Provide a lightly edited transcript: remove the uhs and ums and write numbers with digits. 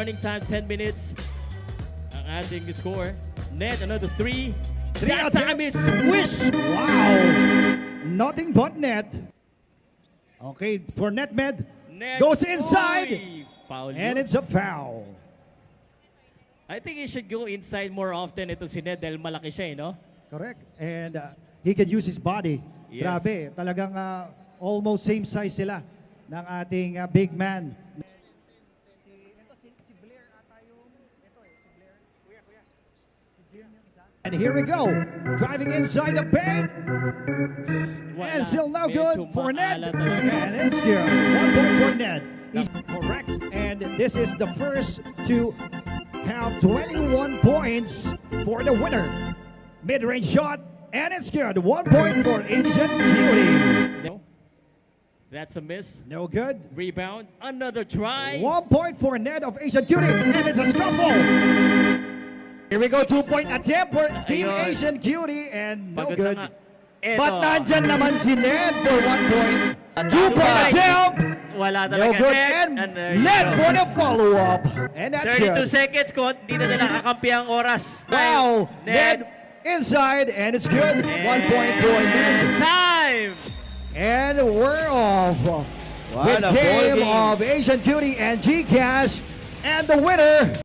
Running time 10 minutes. Ang ating score. Net, another 3. That time is swish! Wow! Nothing but net. Okay, for NetMed. Net. Goes inside. Oy! Foul And yun. it's a foul. I think he should go inside more often ito si Ned dahil malaki siya, no? Correct. And he can use his body. Yes. Grabe, talagang almost same size sila ng ating big man. And here we go. Driving inside the paint. And still no good for Ned. And it's good. 1 point for Ned. He's correct. And this is the first to have 21 points for the winner. Mid-range shot. And it's good. 1 point for Asian Beauty. No. That's a miss. No good. Rebound. Another try. 1 point for Ned of Asian Beauty. And it's a scuffle. Here we go, 2-point attempt for Team Ayun. Asian Cutie, and no Pagod good. na nga. Eto. But nandyan naman si Ned for 1 point. 2-point attempt, Wala no talaga. good. And And there you Ned go. for the follow-up. And that's 32 good. seconds ko. Di na nila kakampi ang oras. Wow, Ned. Ned inside, and it's good. 1 point for Ned. Time! And we're off. What With a ball game game. of Asian Cutie and Gcash. And the winner